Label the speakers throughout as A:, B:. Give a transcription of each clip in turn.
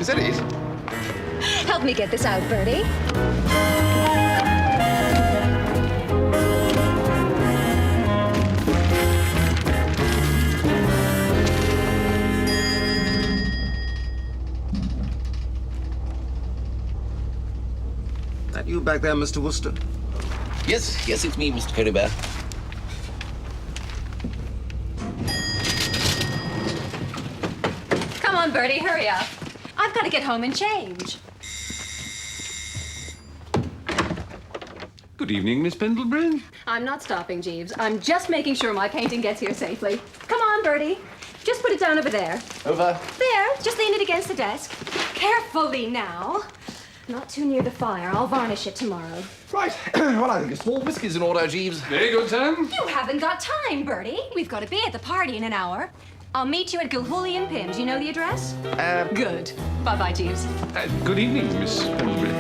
A: Is that it?
B: Help me get this out, Bertie.
A: That you back there, Mr. Wooster?
C: Yes, it's me, Mr. Curry Bear.
B: Come on, Bertie, hurry up. I've got to get home and change.
D: Good evening, Miss Pendlebury.
B: I'm not stopping, Jeeves. I'm just making sure my painting gets here safely. Come on, Bertie. Just put it down over there.
C: Over.
B: There, just lean it against the desk. Carefully now. Not too near the fire. I'll varnish it tomorrow.
C: Right. Well, I think a small whiskey's in order, Jeeves.
D: Very good, Sam.
B: You haven't got time, Bertie. We've got to be at the party in an hour. I'll meet you at Gwladys and Pim's. You know the address? Good. Bye-bye, Jeeves.
D: Good evening, Miss Pendlebury.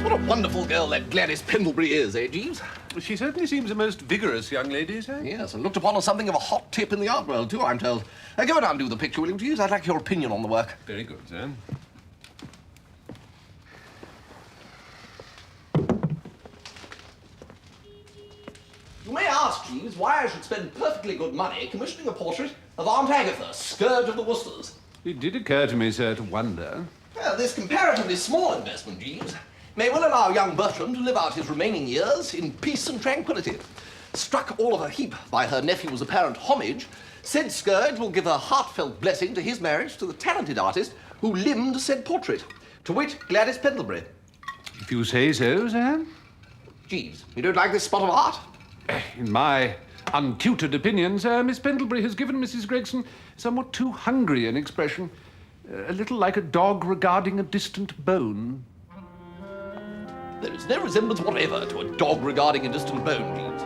C: What a wonderful girl that Gwladys Pendlebury is, eh, Jeeves?
D: She certainly seems a most vigorous young lady, sir.
C: Yes, and looked upon as something of a hot tip in the art world, too, I'm told. Go and undo the picture, will you, Jeeves? I'd like your opinion on the work.
D: Very good, sir.
C: You may ask, Jeeves, why I should spend perfectly good money commissioning a portrait of Aunt Agatha, scourge of the Woosters.
D: It did occur to me, sir, to wonder.
C: Well, this comparatively small investment, Jeeves, may well allow young Bertram to live out his remaining years in peace and tranquility. Struck all of a heap by her nephew's apparent homage, said scourge will give a heartfelt blessing to his marriage to the talented artist who limned said portrait, to wit, Gwladys Pendlebury.
D: If you say so, sir.
C: Jeeves, you don't like this spot of art?
D: In my untutored opinion, sir, Miss Pendlebury has given Mrs. Gregson somewhat too hungry an expression. A little like a dog regarding a distant bone.
C: There is no resemblance whatever to a dog regarding a distant bone, Jeeves.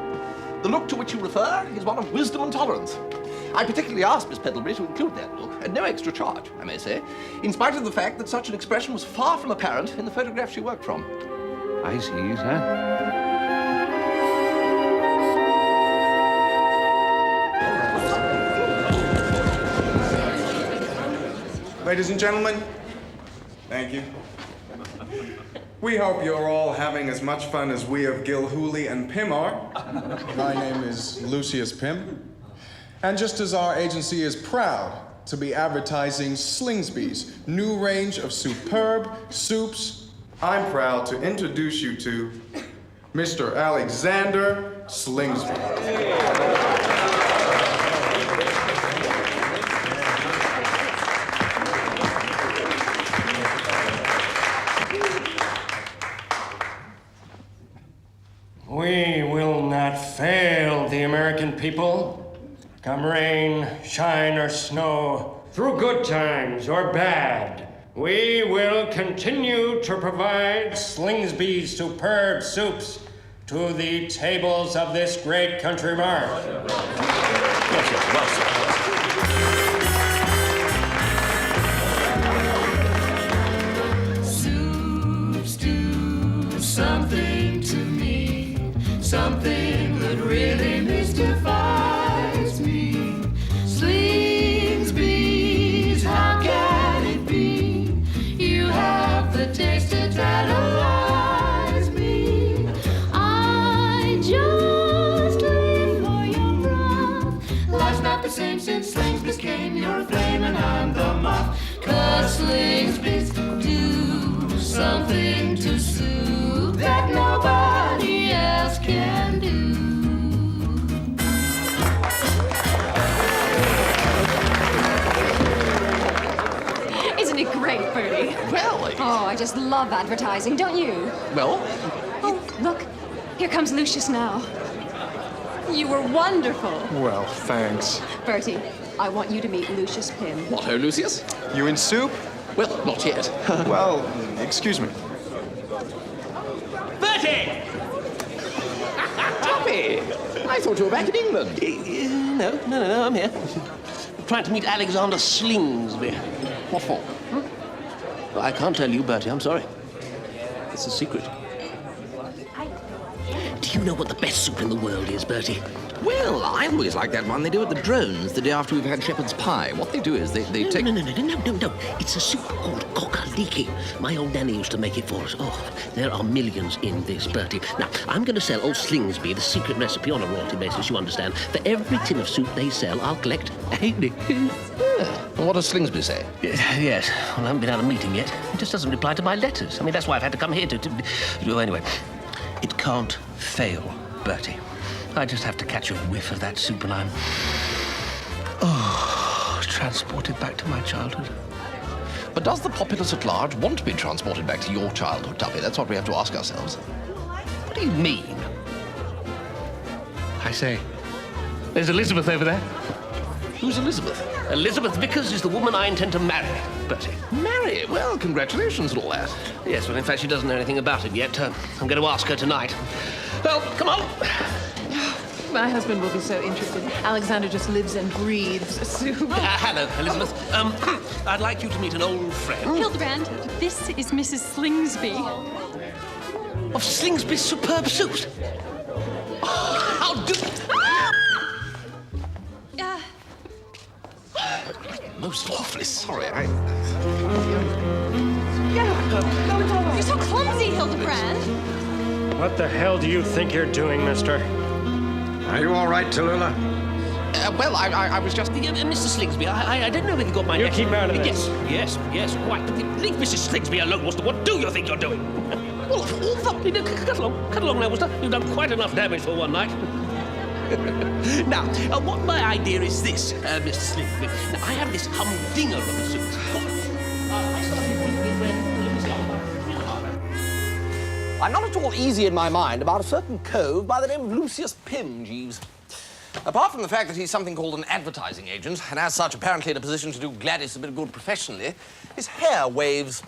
C: The look to which you refer is one of wisdom and tolerance. I particularly asked Miss Pendlebury to include that look, at no extra charge, I may say, in spite of the fact that such an expression was far from apparent in the photograph she worked from.
D: I see, sir.
E: Ladies and gentlemen, thank you. We hope you're all having as much fun as we of Gwladys and Pim are. My name is Lucius Pim, and just as our agency is proud to be advertising Slingsby's new range of superb soups, I'm proud to introduce you to Mr. Alexander Slingsby.
F: We will not fail the American people, come rain, shine, or snow, through good times or bad. We will continue to provide Slingsby's superb soups to the tables of this great country mart.
G: Soups do something to me, something that really mystifies me. Slingsby's, how can it be? You have the taste to tantalize me. I just live for your broth. Life's not the same since Slingsby's came. You're a flame and I'm the moth. 'Cause Slingsby's do something to soup that nobody else can do.
B: Isn't it great, Bertie?
C: Well,
B: Oh, I just love advertising, don't you?
C: well,
B: Oh, look. Here comes Lucius now. You were wonderful.
E: Well, thanks.
B: Bertie, I want you to meet Lucius Pim.
C: what, oh, Lucius?
E: You in soup?
C: Well, not yet.
E: Well, excuse me.
C: Bertie! Tuppy! I thought you were back in England. No, I'm here. Trying to meet Alexander Slingsby. What for? Well, I can't tell you, Bertie, I'm sorry. It's a secret. Do you know what the best soup in the world is, Bertie? Well, I always like that one they do at the Drones the day after we've had shepherd's pie. What they do is they take...
H: No. It's a soup called cock-a-leekie. My old nanny used to make it for us. Oh, there are millions in this, Bertie. Now, I'm going to sell old Slingsby the secret recipe on a royalty basis, you understand. For every tin of soup they sell, I'll collect a halfpenny.
C: And what does Slingsby say?
H: Yes. Well, I haven't been at a meeting yet. He just doesn't reply to my letters. I mean, that's why I've had to come here to... Anyway, it can't fail, Bertie. I just have to catch a whiff of that soup and I'm... transported back to my childhood.
C: But does the populace at large want to be transported back to your childhood, Tuppy? That's what we have to ask ourselves. What do you mean?
H: I say, there's Elizabeth over there.
C: Who's Elizabeth?
H: Elizabeth Vickers is the woman I intend to marry, Bertie.
C: Marry? Well, congratulations and all that.
H: Yes, well, in fact, she doesn't know anything about it yet. I'm going to ask her tonight. Well, come on.
I: My husband will be so interested. Alexander just lives and breathes soup.
H: Hello, Elizabeth. I'd like you to meet an old friend.
B: Hildebrand, this is Mrs. Slingsby.
H: Of Slingsby's superb soups. How do...
C: Most awfully sorry.
B: You're so clumsy, Hildebrand.
F: What the hell do you think you're doing, mister?
A: Are you all right, Tallulah?
C: Well, I was just...
H: Mr. Slingsby, I didn't know where you got my...
F: You keep out of this.
H: Yes, quite. But leave Mrs. Slingsby alone, Wooster. What do you think you're doing? Well, cut along now, Wooster. You've done quite enough damage for one night. Now, what my idea is this, Mr. Slingsby. Now, I have this humdinger of a soup.
C: I'm not at all easy in my mind about a certain cove by the name of Lucius Pym, Jeeves. Apart from the fact that he's something called an advertising agent, and as such apparently in a position to do Gwladys a bit of good professionally, his hair waves.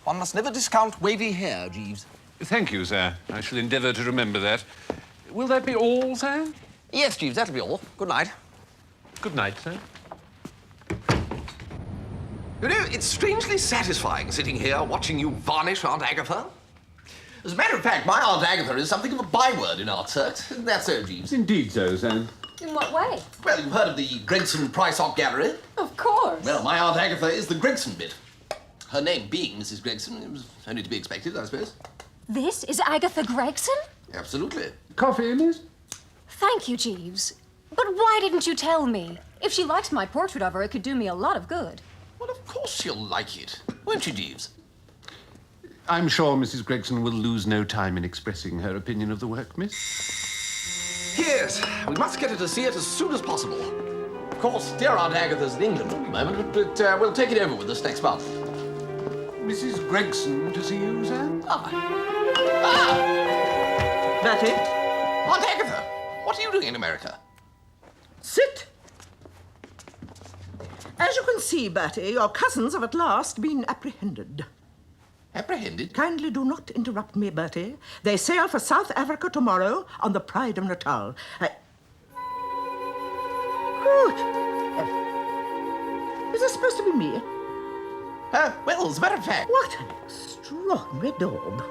C: One must never discount wavy hair, Jeeves.
D: Thank you, sir. I shall endeavour to remember that. Will that be all, sir?
C: Yes, Jeeves, that'll be all. Good night.
D: Good night, sir.
C: You know, it's strangely satisfying sitting here watching you varnish Aunt Agatha. As a matter of fact, my Aunt Agatha is something of a byword in art circs. Isn't that so, Jeeves?
D: Indeed so, sir.
B: In what way?
C: Well, you've heard of the Gregson Price-Off Gallery.
B: Of course.
C: Well, my Aunt Agatha is the Gregson bit. Her name being Mrs. Gregson, it was only to be expected, I suppose.
B: This is Agatha Gregson?
C: Absolutely.
D: Coffee, miss?
B: Thank you, Jeeves. But why didn't you tell me? If she likes my portrait of her, it could do me a lot of good.
C: Well, of course she'll like it. Won't she, Jeeves?
D: I'm sure Mrs. Gregson will lose no time in expressing her opinion of the work, miss.
C: Yes, we must get her to see it as soon as possible. Of course, dear Aunt Agatha's in England at the moment, but we'll take it over with us next month.
D: Mrs. Gregson to see you, sir?
J: Bertie?
C: Aunt Agatha, what are you doing in America?
J: Sit. As you can see, Bertie, your cousins have at last been apprehended.
C: Apprehended?
J: Kindly do not interrupt me, Bertie. They sail for South Africa tomorrow on the Pride of Natal. Is this supposed to be me?
C: Well, as a matter of fact...
J: What an extraordinary daub.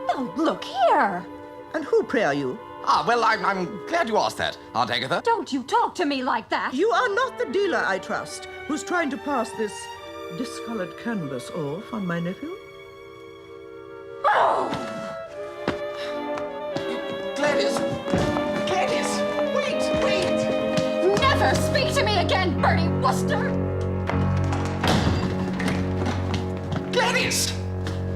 B: Oh, look here.
J: And who, pray, are you?
C: Well, I'm glad you asked that, Aunt Agatha.
B: Don't you talk to me like that.
J: You are not the dealer, I trust, who's trying to pass this discolored canvas off on my nephew?
C: Gwladys, wait!
B: Never speak to me again, Bertie Wooster!
C: Gwladys!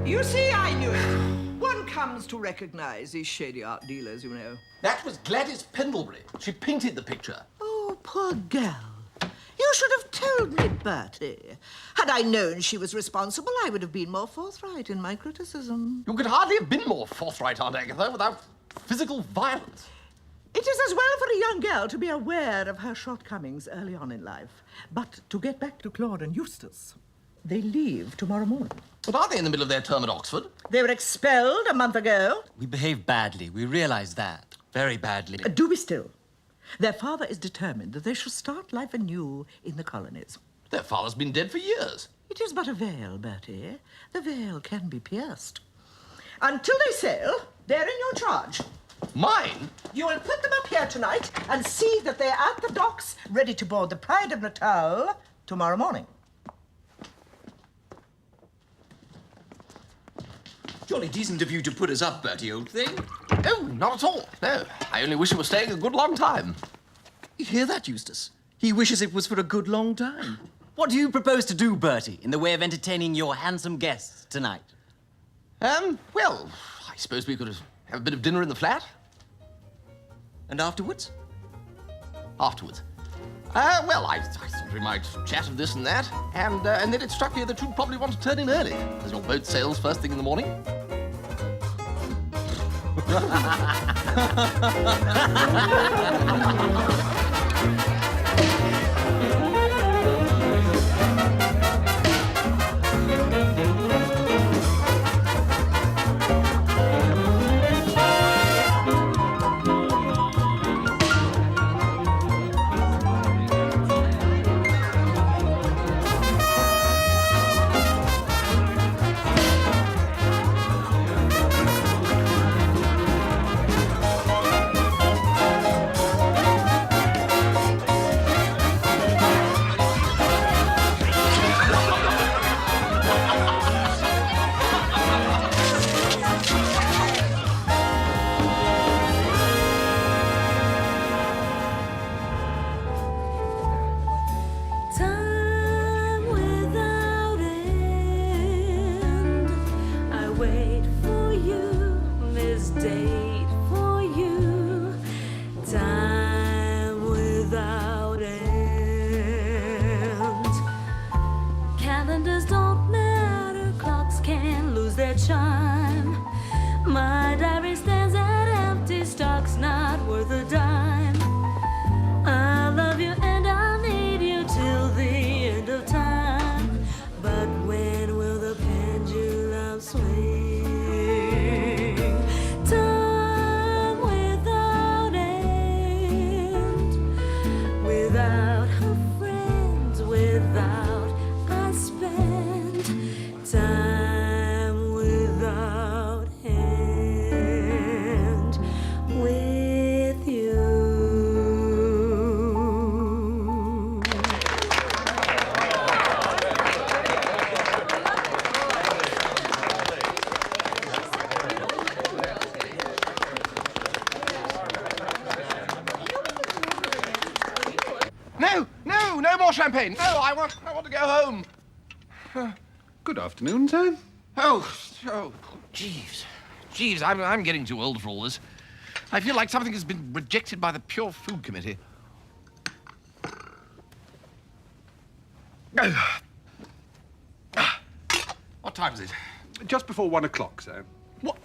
J: You see, I knew it. One comes to recognize these shady art dealers, you know.
C: That was Gwladys Pendlebury. She painted the picture.
J: Oh, poor girl. You should have told me, Bertie. Had I known she was responsible, I would have been more forthright in my criticism.
C: You could hardly have been more forthright, Aunt Agatha, without physical violence.
J: It is as well for a young girl to be aware of her shortcomings early on in life. But to get back to Claude and Eustace, they leave tomorrow morning.
C: But aren't they in the middle of their term at Oxford?
J: They were expelled a month ago.
K: We behaved badly. We realize that. Very badly.
J: Do be still. Their father is determined that they shall start life anew in the colonies.
C: Their father's been dead for years.
J: It is but a veil, Bertie. The veil can be pierced. Until they sail, they're in your charge.
C: Mine?
J: You will put them up here tonight and see that they're at the docks, ready to board the Pride of Natal tomorrow morning.
K: Jolly decent of you to put us up, Bertie, old thing.
C: Oh, not at all. No, I only wish it were staying a good long time.
K: You hear that, Eustace? He wishes it was for a good long time. What do you propose to do, Bertie, in the way of entertaining your handsome guests tonight?
C: Well, I suppose we could have a bit of dinner in the flat.
K: And afterwards?
C: Afterwards. Well, I thought we might chat of this and that, and then it struck me that you'd probably want to turn in early, as your boat sails first thing in the morning. No more champagne. No, I want to go home.
D: Good afternoon, sir.
C: Oh, Jeeves. Jeeves, I'm getting too old for all this. I feel like something has been rejected by the Pure Food Committee. What time is it?
D: Just before 1 o'clock, sir.
C: What?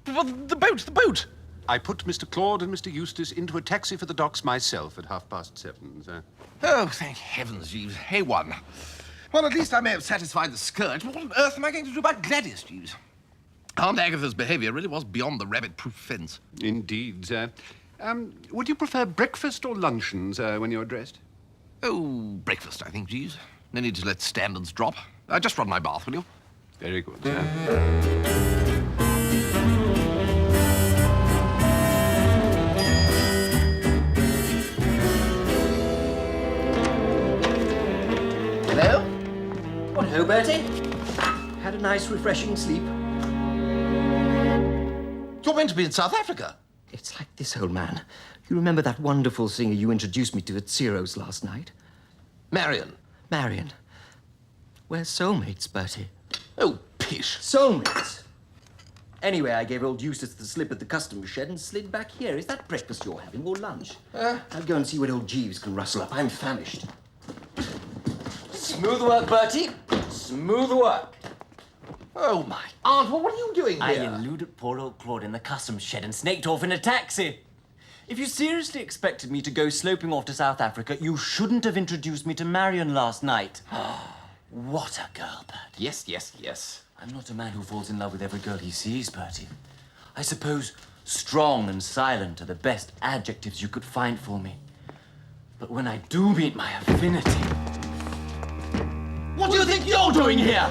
C: Well, the boat!
D: I put Mr. Claude and Mr. Eustace into a taxi for the docks myself at 7:30, sir.
C: Oh, thank heavens, Jeeves. A1. Well, at least I may have satisfied the scourge, but what on earth am I going to do about Gwladys, Jeeves? Aunt Agatha's behaviour really was beyond the rabbit-proof fence.
D: Indeed, sir. Would you prefer breakfast or luncheon, sir, when you're dressed?
C: Oh, breakfast, I think, Jeeves. No need to let standards drop. Just run my bath, will you?
D: Very good, sir.
L: Hello? What ho, Bertie? Had a nice, refreshing sleep?
C: You're meant to be in South Africa.
L: It's like this, old man. You remember that wonderful singer you introduced me to at Ciro's last night?
C: Marion.
L: Marion. We're soulmates, Bertie.
C: Oh, pish.
L: Soulmates? Anyway, I gave old Eustace the slip at the customs shed and slid back here. Is that breakfast you're having or lunch? I'll go and see what old Jeeves can rustle up. I'm famished. Smooth work, Bertie. Smooth work.
C: Oh, my aunt, well, what are you doing here?
L: I eluded poor old Claude in the customs shed and snaked off in a taxi. If you seriously expected me to go sloping off to South Africa, you shouldn't have introduced me to Marion last night. What a girl, Bertie.
C: Yes.
L: I'm not a man who falls in love with every girl he sees, Bertie. I suppose strong and silent are the best adjectives you could find for me. But when I do meet my affinity... What do you think you're doing here?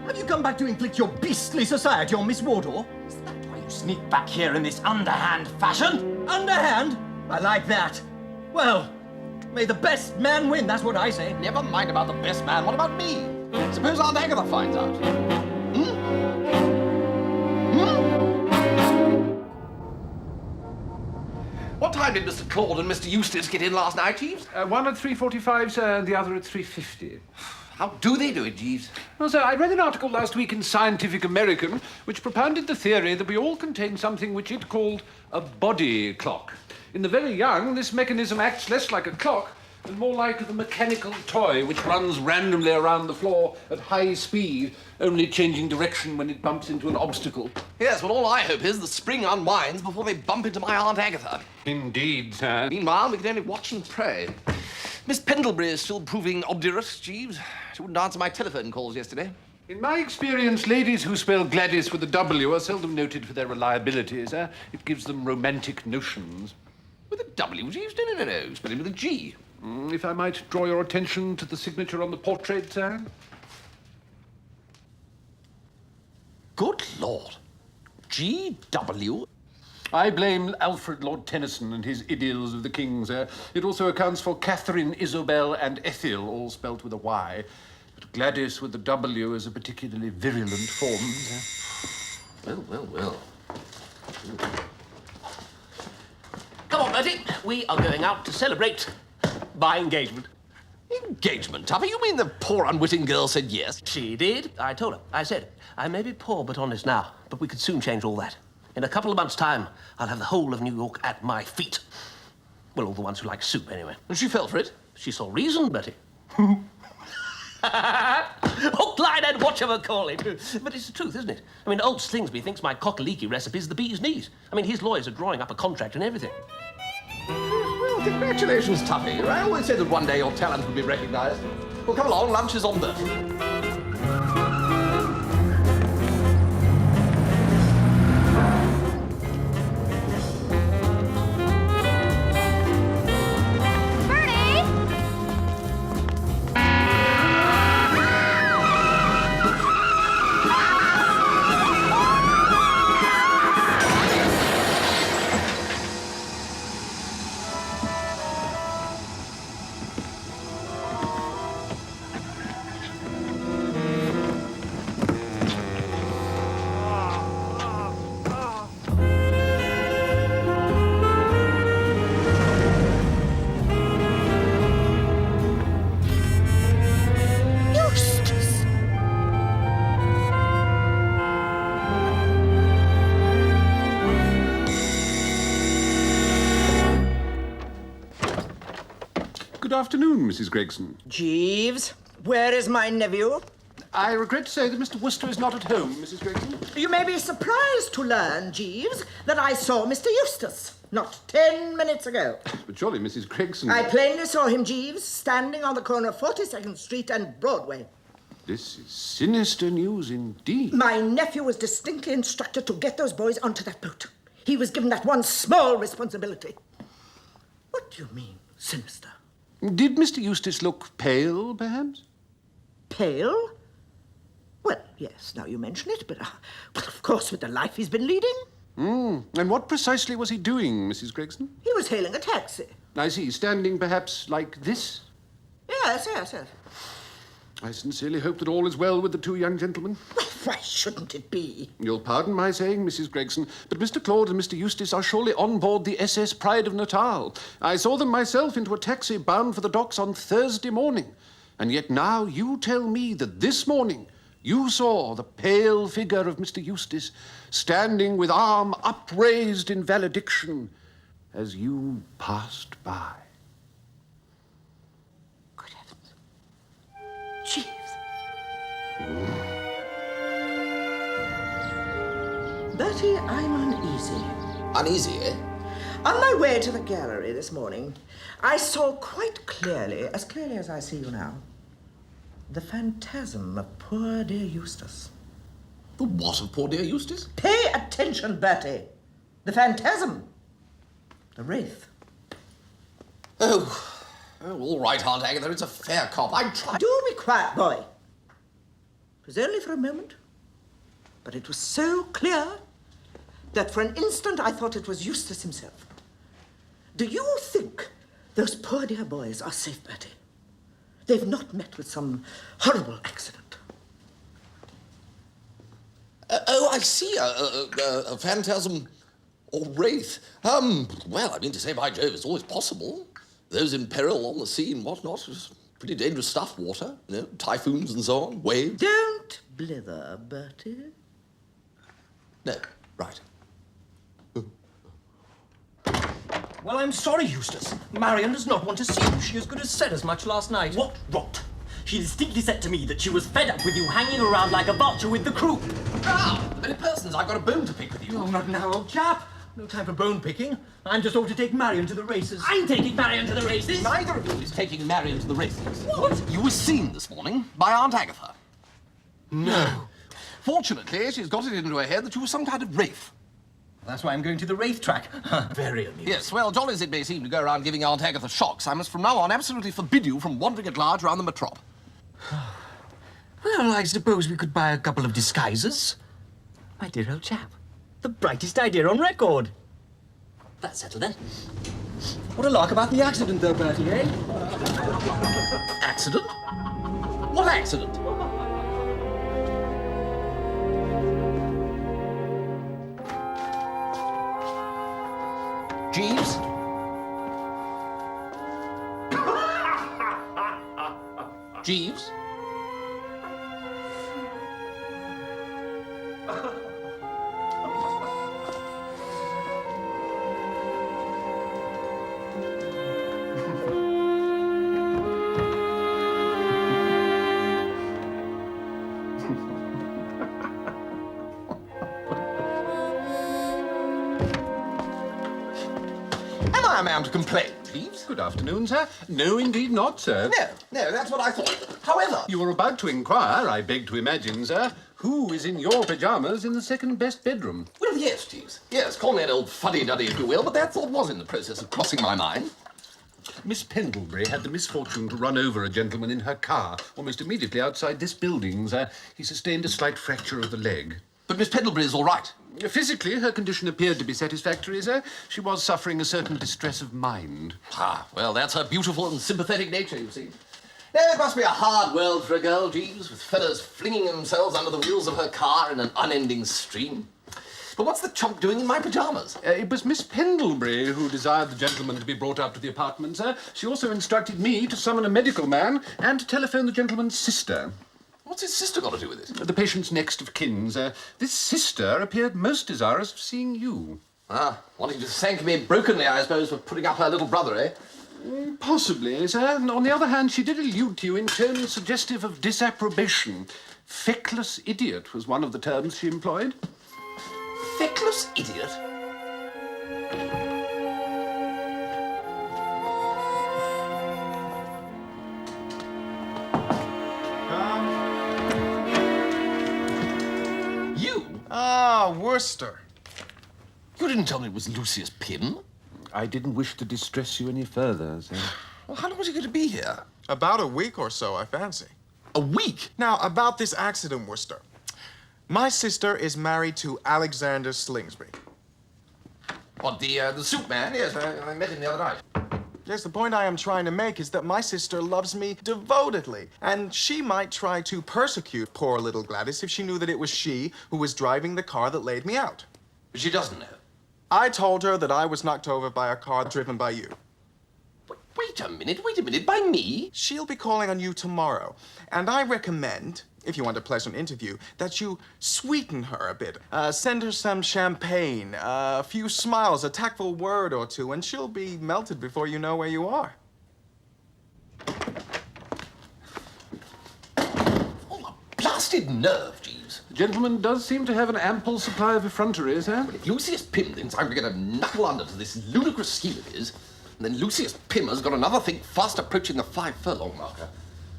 L: Have you come back to inflict your beastly society on Miss Wardour? Is that why you
K: sneak back here in this underhand fashion? Underhand? I like that. Well, may the best man win, that's what I say.
C: Never mind about the best man. What about me? Suppose Aunt Agatha finds out. What time did Mr. Claude and Mr. Eustace get in last night, Jeeves?
D: One at 3:45, sir, and the other at 3:50.
C: How do they do it, Jeeves?
D: Well, sir, I read an article last week in Scientific American which propounded the theory that we all contain something which it called a body clock. In the very young, this mechanism acts less like a clock and more like the mechanical toy which runs randomly around the floor at high speed, only changing direction when it bumps into an obstacle.
C: Yes, well, all I hope is the spring unwinds before they bump into my Aunt Agatha.
D: Indeed, sir.
C: Meanwhile, we can only watch and pray. Miss Pendlebury is still proving obdurate, Jeeves. She wouldn't answer my telephone calls yesterday.
D: In my experience, ladies who spell Gwladys with a W are seldom noted for their reliability, sir. It gives them romantic notions.
C: With a W, Jeeves? No. Spell it with a G.
D: If I might draw your attention to the signature on the portrait, sir.
C: Good Lord. G.W.?
D: I blame Alfred Lord Tennyson and his Idylls of the King, sir. It also accounts for Catherine, Isobel, and Ethel, all spelt with a Y. But Gladys with the W is a particularly virulent form, sir.
C: Well. Come on, Bertie. We are going out to celebrate my engagement. Engagement, Tuppy? You mean the poor unwitting girl said yes?
H: She did. I told her. I said, I may be poor but honest now, but we could soon change all that. In a couple of months' time, I'll have the whole of New York at my feet. Well, all the ones who like soup, anyway.
C: And she fell for it?
H: She saw reason, Bertie. Hook, line, and whatever call it. But it's the truth, isn't it? I mean, old Slingsby thinks my cock-a-leaky recipe's the bee's knees. I mean, his lawyers are drawing up a contract and everything.
C: Well, congratulations, Tuppy. I always said that one day your talent would be recognised. Well, come along, lunch is on Bertie.
D: Good afternoon, Mrs. Gregson.
J: Jeeves, where is my nephew?
D: I regret to say that Mr. Wooster is not at home, Mrs. Gregson.
J: You may be surprised to learn, Jeeves, that I saw Mr. Eustace not 10 minutes ago.
D: But surely, Mrs. Gregson...
J: I plainly saw him, Jeeves, standing on the corner of 42nd Street and Broadway.
D: This is sinister news indeed.
J: My nephew was distinctly instructed to get those boys onto that boat. He was given that one small responsibility. What do you mean, sinister?
D: Did Mr. Eustace look pale, perhaps?
J: Pale? Well, yes, now you mention it, but, well, of course, with the life he's been leading.
D: And what precisely was he doing, Mrs. Gregson?
J: He was hailing a taxi.
D: I see, standing perhaps like this?
J: Yes.
D: I sincerely hope that all is well with the two young gentlemen.
J: Well, why shouldn't it be?
D: You'll pardon my saying, Mrs. Gregson, but Mr. Claude and Mr. Eustace are surely on board the SS Pride of Natal. I saw them myself into a taxi bound for the docks on Thursday morning. And yet now you tell me that this morning you saw the pale figure of Mr. Eustace standing with arm upraised in valediction as you passed by.
J: Good heavens. Jeeves. Bertie, I'm uneasy.
C: Uneasy, eh?
J: On my way to the gallery this morning, I saw quite clearly as I see you now, the phantasm of poor dear Eustace.
C: The what of poor dear Eustace?
J: Pay attention, Bertie. The phantasm. The wraith.
C: Oh, all right, Aunt Agatha, it's a fair cop. I tried.
J: Do be quiet, boy. It was only for a moment, but it was so clear that for an instant I thought it was Eustace himself. Do you think those poor dear boys are safe, Bertie? They've not met with some horrible accident.
C: Oh, I see. A phantasm or wraith. Well, I mean, to say by Jove, it's always possible. Those in peril on the sea and whatnot. It's pretty dangerous stuff, water. You know, typhoons and so on, waves.
J: Don't blither, Bertie.
C: No, right.
K: Well, I'm sorry, Eustace. Marion does not want to see you. She as good as said as much last night.
L: What rot! She distinctly said to me that she was fed up with you hanging around like a vulture with the crew.
C: Ah, the very persons I've got a bone to pick with you.
K: Oh, not now, old chap. No time for bone picking. I'm just off to take Marion to the races.
L: I'm taking Marion to the races.
C: Neither of you is taking Marion to the races. What? You were seen this morning by Aunt Agatha.
K: No.
C: Fortunately, she's got it into her head that you were some kind of wraith.
K: That's why I'm going to the wraith track. Very amusing.
C: Yes, well, jolly as it may seem to go around giving Aunt Agatha shocks, I must from now on absolutely forbid you from wandering at large around the metrop.
K: Well, I suppose we could buy a couple of disguises.
L: My dear old chap, the brightest idea on record. That's settled then.
K: What a lark about the accident, though, Bertie, eh?
C: Accident? What accident? Jeeves? Jeeves? Am I a man to complain, Jeeves?
D: Good afternoon, sir. No, indeed not, sir.
C: No, that's what I thought. However...
D: You were about to inquire, I beg to imagine, sir, who is in your pyjamas in the second-best bedroom?
C: Well, yes, Jeeves. Yes, call me an old fuddy-duddy if you will, but that thought was in the process of crossing my mind.
D: Miss Pendlebury had the misfortune to run over a gentleman in her car almost immediately outside this building, sir. He sustained a slight fracture of the leg.
C: But Miss Pendlebury is all right.
D: Physically, her condition appeared to be satisfactory, sir. She was suffering a certain distress of mind.
C: Ah, well, that's her beautiful and sympathetic nature, you see. Now, it must be a hard world for a girl, Jeeves, with fellows flinging themselves under the wheels of her car in an unending stream. But what's the chump doing in my pyjamas?
D: It was Miss Pendlebury who desired the gentleman to be brought up to the apartment, sir. She also instructed me to summon a medical man and to telephone the gentleman's sister.
C: What's his sister got to do with it?
D: The patient's next of kin, sir. This sister appeared most desirous of seeing you.
C: Ah, wanting to thank me brokenly, I suppose, for putting up her little brother, eh?
D: Possibly, sir. On the other hand, she did allude to you in tones suggestive of disapprobation. Feckless idiot was one of the terms she employed.
C: Feckless idiot? You?
E: Ah, Wooster.
C: You didn't tell me it was Lucius Pym?
D: I didn't wish to distress you any further, sir.
C: Well, how long was he going to be here?
E: About a week or so, I fancy.
C: A week?
E: Now, about this accident, Wooster. My sister is married to Alexander Slingsby.
C: What, the soup man? Yes, I met him the other night.
E: Yes, the point I am trying to make is that my sister loves me devotedly, and she might try to persecute poor little Gwladys if she knew that it was she who was driving the car that laid me out.
C: But she doesn't know.
E: I told her that I was knocked over by a car driven by you.
C: Wait a minute, by me?
E: She'll be calling on you tomorrow, and I recommend, if you want a pleasant interview, that you sweeten her a bit. Send her some champagne, a few smiles, a tactful word or two, and she'll be melted before you know where you are.
C: Oh, a blasted nerve, Jeeves.
D: The gentleman does seem to have an ample supply of effrontery, sir.
C: But if Lucius Pym thinks I'm going to knuckle under to this ludicrous scheme of his, then Lucius Pym has got another thing fast approaching the 5-furlong marker.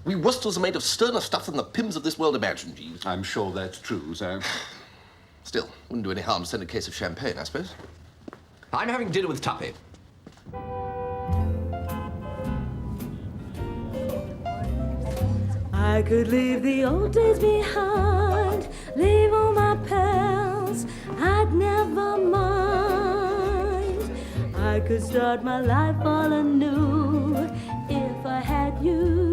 C: We Woosters are made of sterner stuff than the Pyms of this world imagine, Jeeves.
D: I'm sure that's true, sir.
C: Still, wouldn't do any harm to send a case of champagne, I suppose. I'm having dinner with Tuppy.
G: I could leave the old days behind, leave all my pals. I'd never mind. I could start my life all anew if I had you.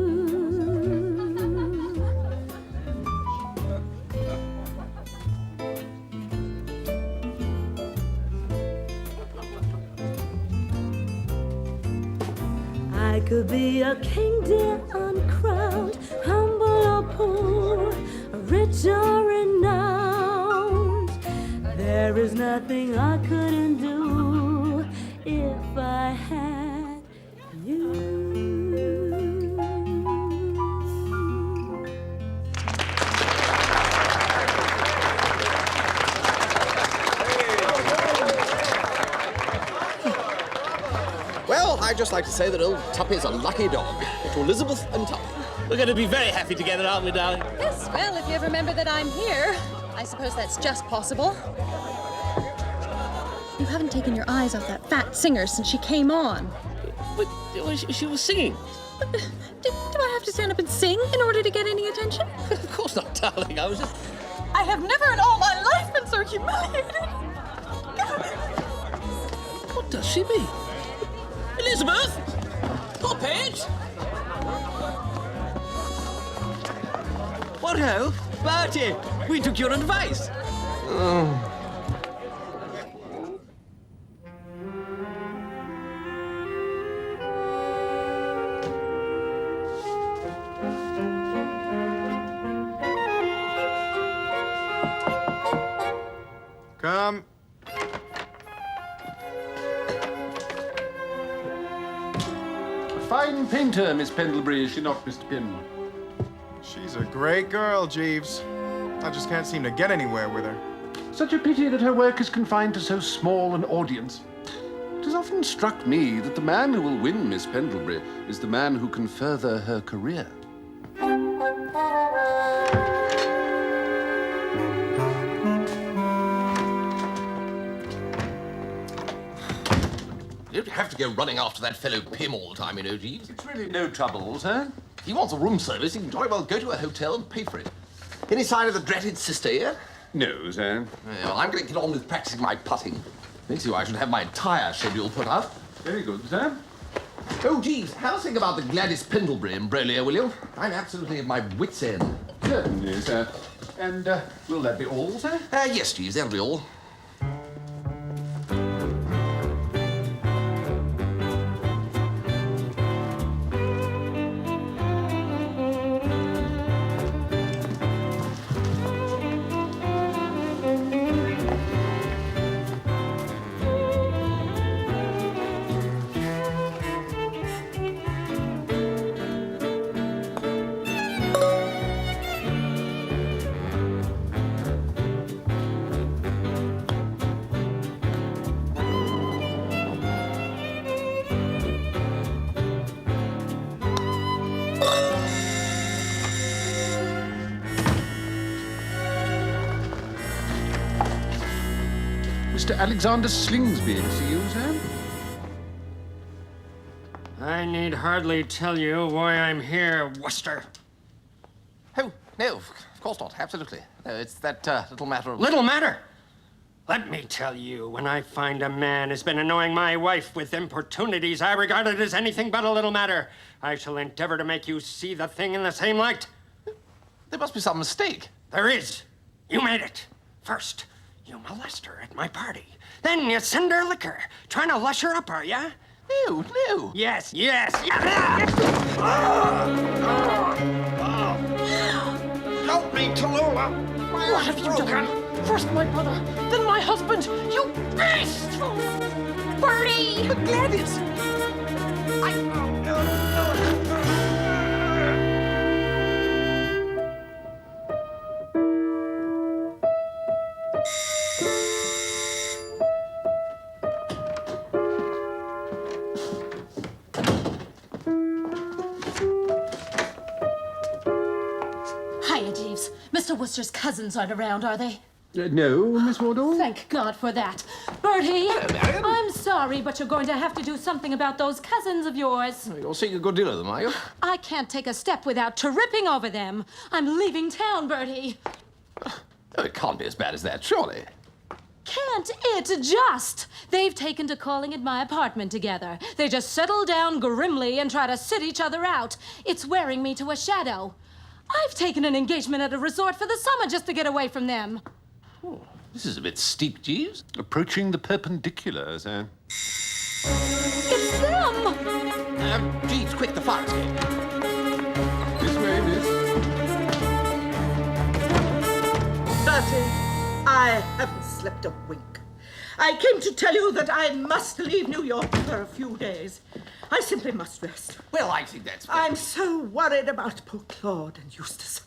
G: I could be a king, dear, uncrowned, humble or poor, rich or renowned. There is nothing I couldn't do if I had you.
C: Well, I'd just like to say that old Tuppy's a lucky dog. To Elizabeth and Tuppy.
H: We're going to be very happy together, aren't we, darling?
M: Yes, well, if you remember that I'm here, I suppose that's just possible. You haven't taken your eyes off that fat singer since she came on.
H: But she was singing.
M: Do I have to stand up and sing in order to get any attention?
H: Of course not, darling. I was just...
M: I have never in all my life been so humiliated.
H: What does she mean? Elizabeth! Poppet!
L: What ho? Bertie, we took your advice.
E: Come.
D: A fine painter, Miss Pendlebury, is she not, Mr. Pym?
E: She's a great girl, Jeeves. I just can't seem to get anywhere with her.
D: Such a pity that her work is confined to so small an audience. It has often struck me that the man who will win Miss Pendlebury is the man who can further her career.
C: You don't have to go running after that fellow Pym all the time, you know, Jeeves.
D: It's really no trouble, sir.
C: If he wants a room service, he can jolly well go to a hotel and pay for it. Any sign of the dratted sister yet?
D: No, sir.
C: Well, I'm going to get on with practicing my putting. Next year I should have my entire schedule put up.
D: Very good, sir.
C: Oh, Jeeves, have a think about the Gwladys Pendlebury imbroglio, will you? I'm absolutely at my wit's end.
D: Certainly, sir. And will that be all, sir?
C: Yes, Jeeves, that'll be all.
D: Mr. Alexander Slingsby to see you, sir.
F: I need hardly tell you why I'm here, Wooster.
C: Oh, no, of course not. Absolutely. No, it's that little matter of...
F: Little matter? Let me tell you, when I find a man has been annoying my wife with importunities I regard it as anything but a little matter, I shall endeavor to make you see the thing in the same light.
C: There must be some mistake.
F: There is. You made it. First, you molest her at my party. Then you send her liquor. Trying to lush her up, are ya?
C: No, no.
F: Yes, yes.
H: Help me, Tallulah!
I: What have you done? First my brother, then my husband, you beast!
B: Bertie!
C: Gwladys!
M: Hiya, Jeeves. Mr. Wooster's cousins aren't around, are they?
D: No, Miss Wardle?
M: Thank God for that. Bertie,
C: Marion.
M: I'm sorry, but you're going to have to do something about those cousins of yours.
C: You're seeing a good deal of them, are you?
M: I can't take a step without tripping over them. I'm leaving town, Bertie.
C: Oh, it can't be as bad as that, surely.
M: Can't it just? They've taken to calling at my apartment together. They just settle down grimly and try to sit each other out. It's wearing me to a shadow. I've taken an engagement at a resort for the summer just to get away from them.
C: Oh, this is a bit steep, Jeeves.
D: Approaching the perpendiculars, eh?
M: It's them!
C: Jeeves, quick, the fire escape.
D: This way, miss.
J: Bertie, I haven't slept a wink. I came to tell you that I must leave New York for a few days. I simply must rest.
C: Well, I think that's...
J: I'm so worried about poor Claude and Eustace.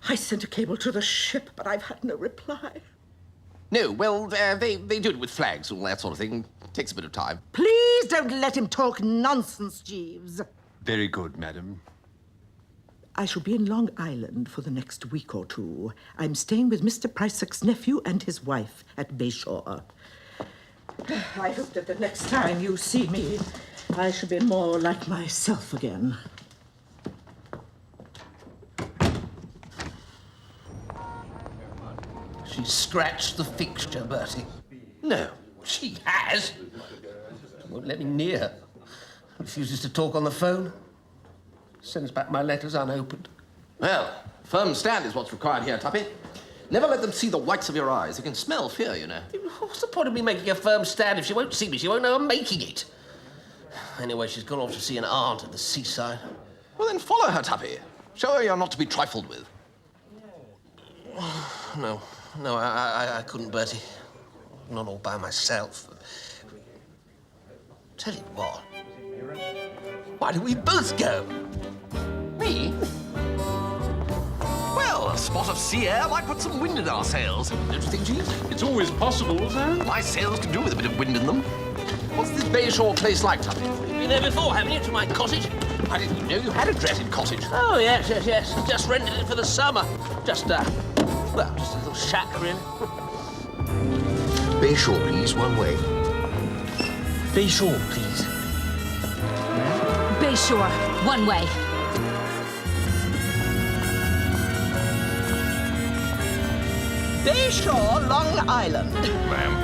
J: I sent a cable to the ship, but I've had no reply.
C: No, well, they do it with flags and all that sort of thing. Takes a bit of time.
J: Please don't let him talk nonsense, Jeeves.
D: Very good, madam.
J: I shall be in Long Island for the next week or two. I'm staying with Mr. Price's nephew and his wife at Bayshore. I hope that the next time you see me, I shall be more like myself again.
H: She scratched the fixture, Bertie.
C: No, she has.
H: Won't let me near her. Refuses to talk on the phone. Sends back my letters unopened.
C: Well, firm stand is what's required here, Tuppy. Never let them see the whites of your eyes. They can smell fear, you know.
H: What's the point of me making a firm stand? If she won't see me, she won't know I'm making it. Anyway, she's gone off to see an aunt at the seaside.
C: Well, then follow her, Tuppy. Show her you're not to be trifled with.
H: No, I couldn't, Bertie. Not all by myself. Tell you what. Why don't we both go?
C: Me? Well, a spot of sea air might put some wind in our sails. Don't you think, Jeeves?
D: It's always possible, sir.
C: My sails can do with a bit of wind in them. What's this Bayshore place like, Tuppy?
H: You've been there before, haven't you, to my cottage?
C: I didn't even know you had a dreaded cottage.
H: Oh, yes. Just rented it for the summer. Just a little shack, really.
A: Bayshore, please, one way.
L: Bayshore, please.
B: Bayshore, one way.
J: Bayshore, Long Island.
C: Ma'am.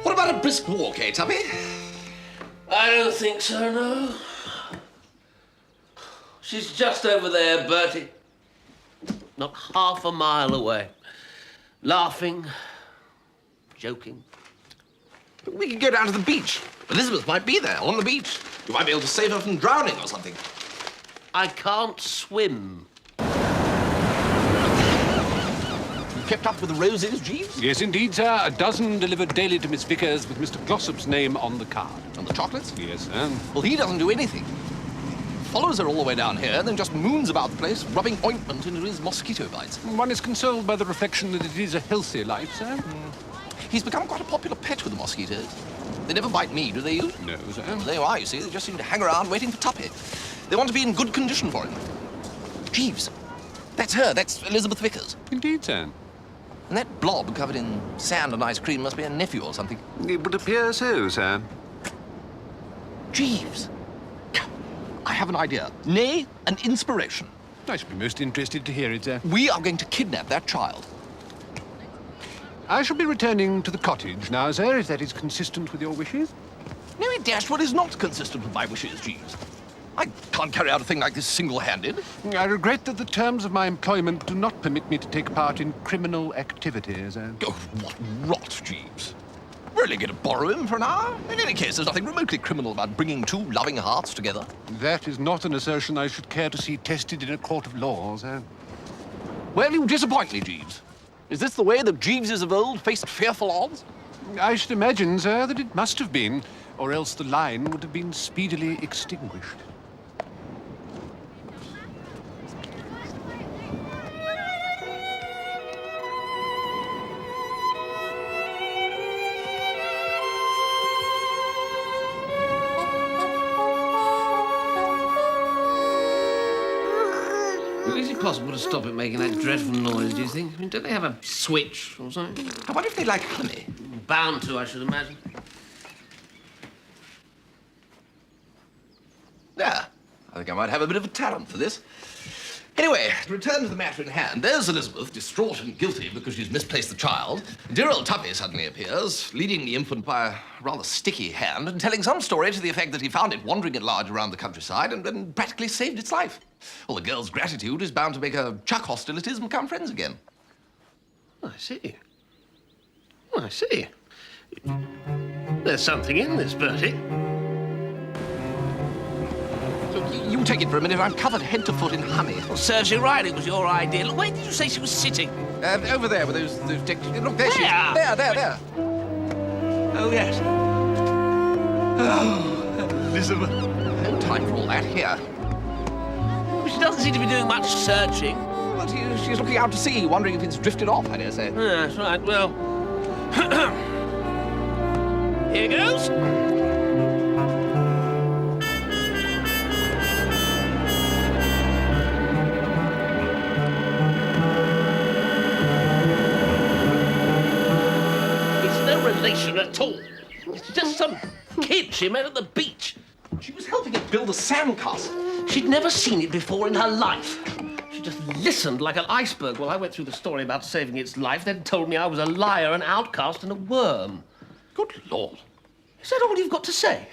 C: What about a brisk walk, eh, Tuppy?
H: I don't think so, no. She's just over there, Bertie. Not half a mile away. Laughing, joking.
C: But we could go down to the beach. Elizabeth might be there, on the beach. You might be able to save her from drowning or something.
H: I can't swim.
C: You kept up with the roses, Jeeves?
D: Yes, indeed, sir. A dozen delivered daily to Miss Vickers with Mr. Glossop's name on the card.
C: And the chocolates?
D: Yes, sir.
C: Well, he doesn't do anything. Follows her all the way down here, then just moons about the place, rubbing ointment into his mosquito bites.
D: One is consoled by the reflection that it is a healthy life, sir.
C: He's become quite a popular pet with the mosquitoes. They never bite me, do they, you?
D: No, sir.
C: Well, there you are, you see. They just seem to hang around waiting for Tuppy. They want to be in good condition for him. Jeeves, that's her. That's Elizabeth Vickers.
D: Indeed, sir.
C: And that blob covered in sand and ice cream must be a nephew or something.
D: It would appear so, sir.
C: Jeeves, I have an idea. Nay, an inspiration.
D: I should be most interested to hear it, sir.
C: We are going to kidnap that child.
D: I shall be returning to the cottage now, sir, if that is consistent with your wishes.
C: No, it dashed what is not consistent with my wishes, Jeeves. I can't carry out a thing like this single-handed.
D: I regret that the terms of my employment do not permit me to take part in criminal activities, sir.
C: Oh, what rot, Jeeves. We're only going to borrow him for an hour. In any case, there's nothing remotely criminal about bringing two loving hearts together.
D: That is not an assertion I should care to see tested in a court of law, sir.
C: Well, you disappoint me, Jeeves. Is this the way the Jeeveses of old faced fearful odds?
D: I should imagine, sir, that it must have been, or else the line would have been speedily extinguished.
H: Is it possible to stop it making that dreadful noise, do you think? I mean, don't they have a switch or something?
C: I wonder if they like honey.
H: Bound to, I should imagine.
C: Yeah, I think I might have a bit of a talent for this. Anyway, to return to the matter in hand, there's Elizabeth, distraught and guilty because she's misplaced the child. Dear old Tuppy suddenly appears, leading the infant by a rather sticky hand and telling some story to the effect that he found it wandering at large around the countryside and practically saved its life. Well, the girl's gratitude is bound to make her chuck hostilities and become friends again.
H: I see. I see. There's something in this, Bertie.
C: You take it for a minute. I'm covered head to foot in honey.
H: Well, serves you right. It was your idea. Look, where did you say she was sitting?
C: Over there with those dick... Look, there she is.
H: Where?
C: There.
H: Oh, yes. Oh, Elizabeth.
C: No time for all that. Here.
H: Well, she doesn't seem to be doing much searching.
C: Well, she's looking out to sea, wondering if it's drifted off, I dare say.
H: That's right. Well, here goes. Relation at all. It's just some kid she met at the beach.
C: She was helping it build a sandcastle.
H: She'd never seen it before in her life. She just listened like an iceberg while I went through the story about saving its life, then told me I was a liar, an outcast, and a worm.
C: Good Lord.
H: Is that all you've got to say?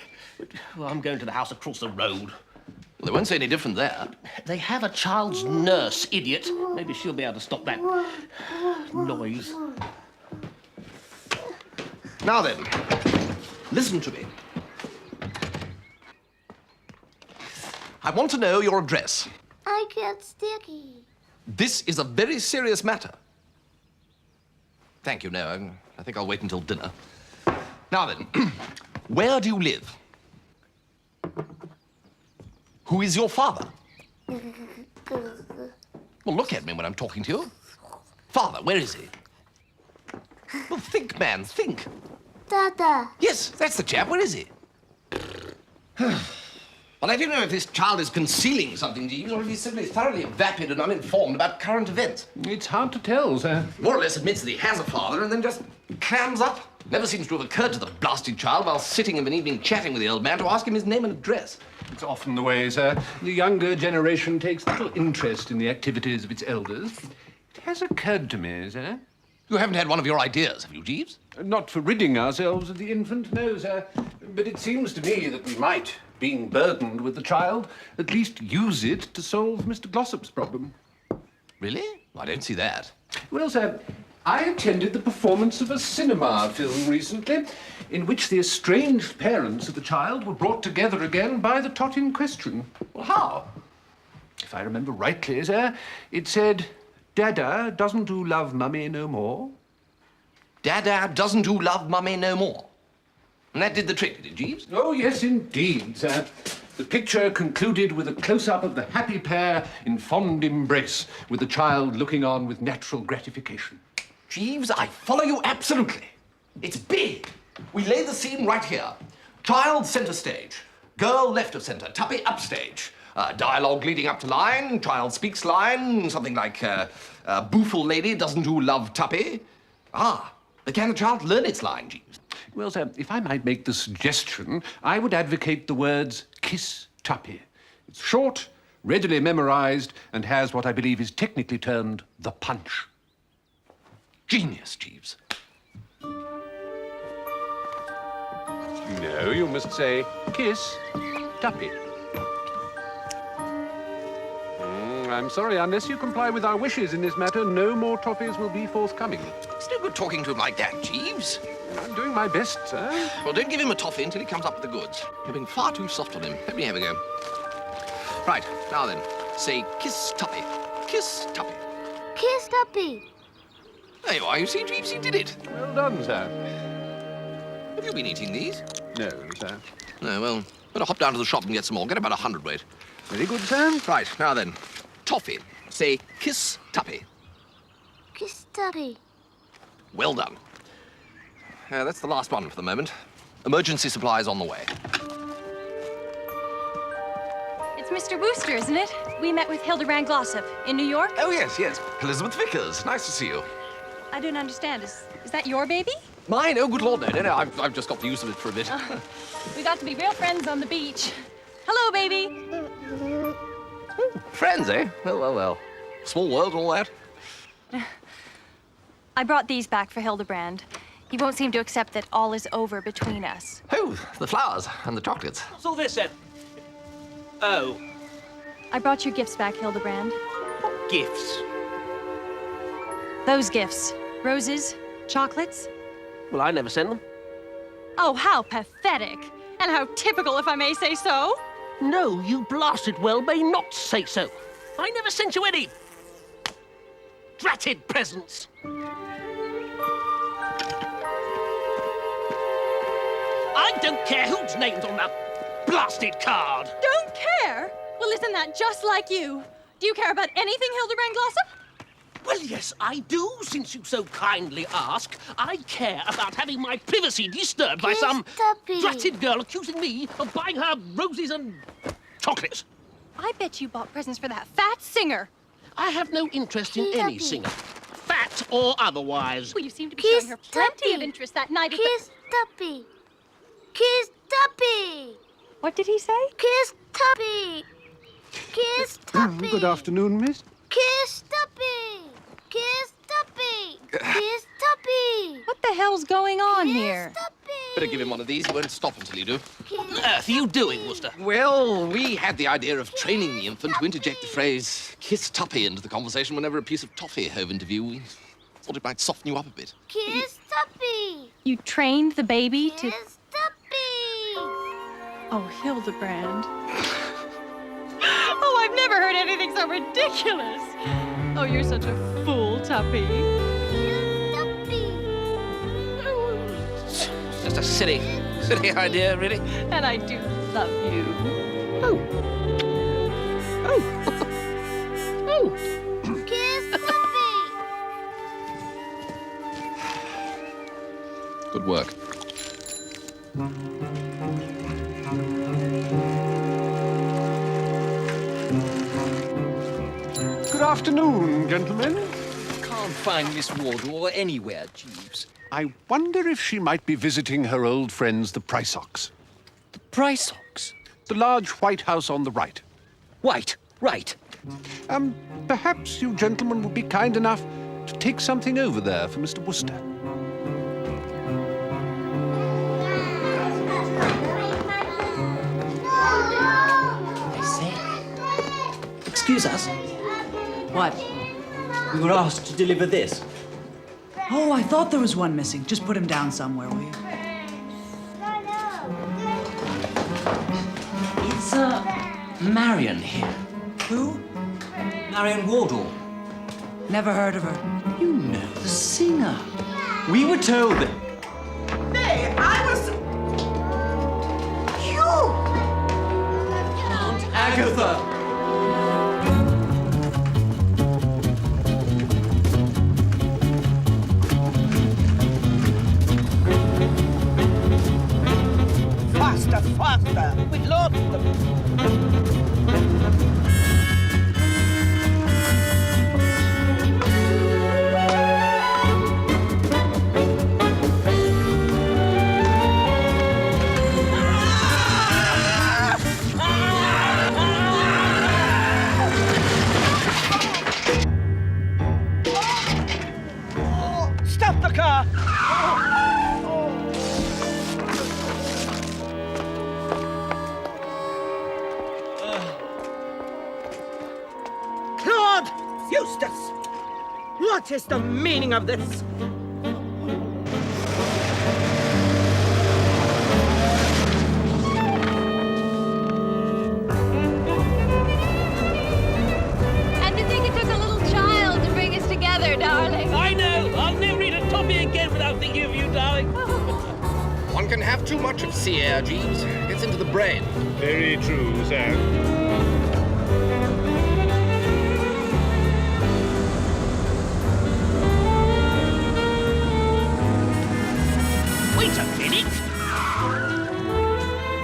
H: Well, I'm going to the house across the road.
C: Well, they won't say any different there.
H: They have a child's nurse, idiot. Maybe she'll be able to stop that noise.
C: Now then, listen to me. I want to know your address.
G: I get sticky.
C: This is a very serious matter. Thank you, no, I think I'll wait until dinner. Now then, where do you live? Who is your father? Well, look at me when I'm talking to you. Father, where is he? Well, think, man, think.
G: Dada.
C: Yes, that's the chap. Where is he? Well, I don't know if this child is concealing something, Jeeves, or if he's simply thoroughly vapid and uninformed about current events.
D: It's hard to tell, sir.
C: More or less admits that he has a father and then just clams up. Never seems to have occurred to the blasted child while sitting of an evening chatting with the old man to ask him his name and address.
D: It's often the way, sir. The younger generation takes little interest in the activities of its elders. It has occurred to me, sir.
C: You haven't had one of your ideas, have you, Jeeves?
D: Not for ridding ourselves of the infant, no, sir. But it seems to me that we might, being burdened with the child, at least use it to solve Mr. Glossop's problem.
C: Really? I don't see that.
D: Well, sir, I attended the performance of a cinema film recently in which the estranged parents of the child were brought together again by the tot in question.
C: Well, how?
D: If I remember rightly, sir, it said, Dada doesn't do love mummy no more.
C: Dada doesn't do love mummy no more. And that did the trick, did it, Jeeves?
D: Oh, yes, indeed, sir. The picture concluded with a close-up of the happy pair in fond embrace, with the child looking on with natural gratification.
C: Jeeves, I follow you absolutely. It's big. We lay the scene right here. Child center stage. Girl left of center. Tuppy upstage. Dialogue leading up to line. Child speaks line. Something like, booful lady doesn't do love Tuppy. But can the child learn its line, Jeeves?
D: Well, sir, if I might make the suggestion, I would advocate the words kiss Tuppy. It's short, readily memorized, and has what I believe is technically termed the punch.
C: Genius, Jeeves.
D: No, you must say kiss Tuppy. I'm sorry, unless you comply with our wishes in this matter, no more toffees will be forthcoming.
C: It's no good talking to him like that, Jeeves.
D: I'm doing my best, sir.
C: Well, don't give him a toffee until he comes up with the goods. You're being far too soft on him. Let me have a go. Right, now then, say kiss Tuppy. Kiss Tuppy.
G: Kiss Tuppy.
C: There you are, you see, Jeeves, you did it.
D: Well done, sir.
C: Have you been eating these?
D: No, sir.
C: No, well, better hop down to the shop and get some more. Get about 100 weight.
D: Very good, sir.
C: Right, now then, toffee. Say kiss Tuppy.
G: Kiss Tuppy.
C: Well done. That's the last one for the moment. Emergency supplies on the way.
B: It's Mr. Wooster, isn't it? We met with Hildebrand Glossop in New York.
C: Oh, yes, yes. Elizabeth Vickers. Nice to see you.
B: I don't understand. Is that your baby?
C: Mine? Oh, good Lord, no. I've just got the use of it for a bit.
B: We got to be real friends on the beach. Hello, baby.
C: Friends, eh? Well. Small world and all that.
B: I brought these back for Hildebrand. He won't seem to accept that all is over between us.
C: Oh, the flowers and the chocolates.
H: What's all this then? Oh,
B: I brought your gifts back, Hildebrand.
H: gifts.
B: Those gifts. Roses, chocolates.
H: Well, I never sent them.
B: Oh, how pathetic. And how typical, if I may say so.
H: No, you blasted well may not say so. I never sent you any dratted presents. I don't care whose name's on that blasted card.
B: Don't care? Well, isn't that just like you? Do you care about anything, Hildebrand Glossop?
H: Well, yes, I do, since you so kindly ask. I care about having my privacy disturbed by some
G: Tuppy.
H: dratted girl accusing me of buying her roses and chocolates.
B: I bet you bought presents for that fat singer.
H: I have no interest in any singer, fat or otherwise.
B: Well, you seem to be showing her plenty of interest that night at
G: Kiss Tuppy. Kiss Tuppy.
B: What did he say?
G: Kiss Tuppy. Kiss Tuppy.
D: Good afternoon, miss.
G: Kiss Tuppy. Kiss Tuppy. Kiss Tuppy.
B: What the hell's going on here?
C: Better give him one of these. He won't stop until you do.
H: What on earth are you doing, Wooster?
C: Well, we had the idea of training the infant to interject the phrase kiss Tuppy into the conversation whenever a piece of toffee hove into view. We thought it might soften you up a bit.
G: Kiss Tuppy.
B: You trained the baby to...
G: Kiss Tuppy.
B: Oh, Hildebrand. Oh, I've never heard anything so ridiculous. Oh, you're such a fool, Tuppy.
H: It's just a silly idea, really.
B: And I do love you.
G: Kiss Tuppy.
C: Good work.
D: Good afternoon, gentlemen.
K: Can't find Miss Wardle anywhere, Jeeves.
D: I wonder if she might be visiting her old friends, the Prysocs.
K: The Prysocs?
D: The large white house on the right.
K: White, right.
D: Perhaps you gentlemen would be kind enough to take something over there for Mr. Wooster.
K: Excuse us.
N: What?
K: We were asked to deliver this.
N: Oh, I thought there was one missing. Just put him down somewhere, will you?
K: It's, Marion here.
N: Who?
K: Marion Wardle.
N: Never heard of her.
K: You know the singer. We were told that...
J: Hey, I was... You!
K: Aunt Agatha!
J: Faster! We've lost them.
H: Stop the car!
J: Claude! Eustace! What is the meaning of this?
B: And to think it took a little child to bring us together, darling.
H: I know! I'll never eat a toffee again without thinking of you, darling.
C: One can have too much of sea air, Jeeves. Gets into the brain.
F: Very true, sir.
H: Wait a minute!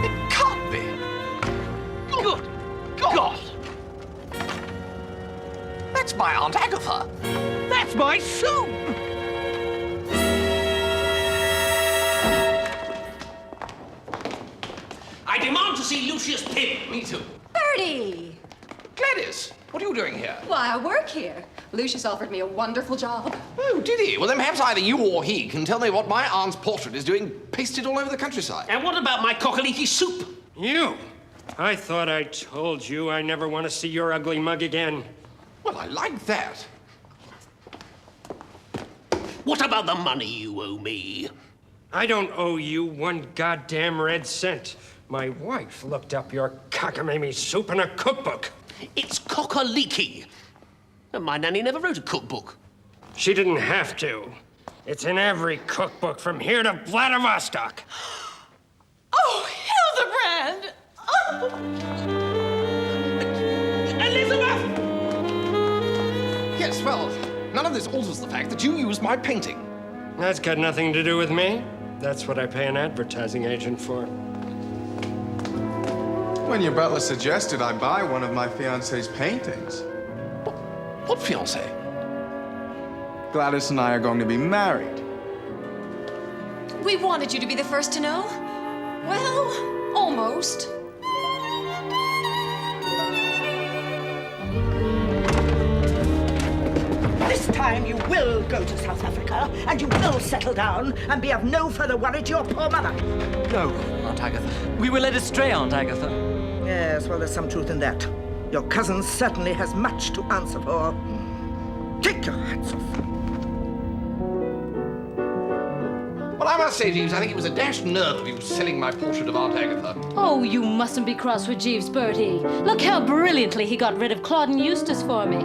C: It can't be.
H: Good God!
C: That's my Aunt Agatha.
H: That's my soup! I demand to see Lucius Pym.
C: Me too.
B: Bertie!
C: Gladys, what are you doing here?
B: Why, I work here. Lucius offered me a wonderful job.
C: Oh, did he? Well, then perhaps either you or he can tell me what my aunt's portrait is doing pasted all over the countryside.
H: And what about my cockaliki soup?
F: You! I thought I told you I never want to see your ugly mug again.
C: Well, I like that.
H: What about the money you owe me?
F: I don't owe you one goddamn red cent. My wife looked up your cockamamie soup in a cookbook.
H: It's cockaliki. And my nanny never wrote a cookbook.
F: She didn't have to. It's in every cookbook from here to Vladivostok.
I: Oh, Hildebrand! Oh.
H: Elizabeth!
C: Yes, well, none of this alters the fact that you used my painting.
F: That's got nothing to do with me. That's what I pay an advertising agent for.
E: When your butler suggested I buy one of my fiancée's paintings.
C: What fiancé?
E: Gladys and I are going to be married.
B: We wanted you to be the first to know. Well, almost.
J: This time you will go to South Africa, and you will settle down and be of no further worry to your poor mother.
K: No, Aunt Agatha. We were led astray, Aunt Agatha.
J: Yes, well, there's some truth in that. Your cousin certainly has much to answer for. Take your hats off.
C: Well, I must say, Jeeves, I think it was a dashed nerve of you selling my portrait of Aunt Agatha.
M: Oh, you mustn't be cross with Jeeves, Bertie. Look how brilliantly he got rid of Claude and Eustace for me.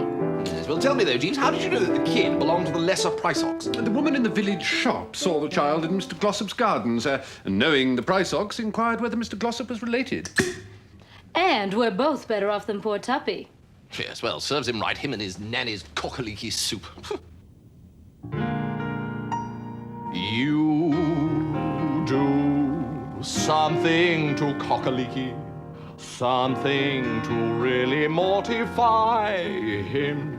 C: Yes, well, tell me, though, Jeeves, how did you know that the kid belonged to the lesser Price Ox?
D: The woman in the village shop saw the child in Mr. Glossop's gardens, and knowing the Price Ox, inquired whether Mr. Glossop was related.
M: And we're both better off than poor Tuppy.
C: Yes, well, serves him right, him and his nanny's cockaliki soup. You do something to cockaliki, something to really mortify him.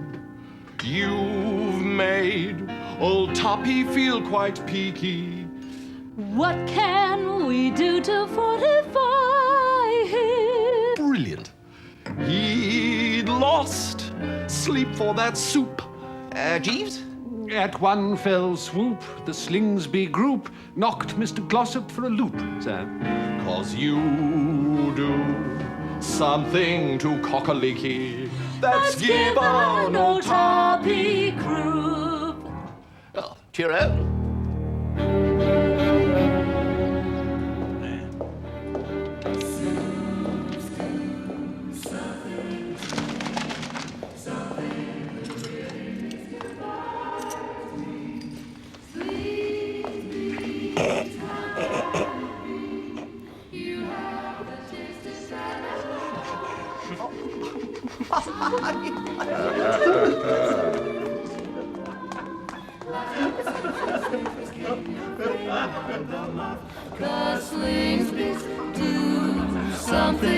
C: You've made old Tuppy feel quite peaky.
M: What can we do to fortify him?
C: Brilliant. He'd lost sleep for that soup. Jeeves?
D: At one fell swoop, the Slingsby group knocked Mr. Glossop for a loop, sir.
C: 'Cause you do something to cockaliki that's given old
M: Tuppy croup.
C: Well, cheerio.
G: The Slingsbys do something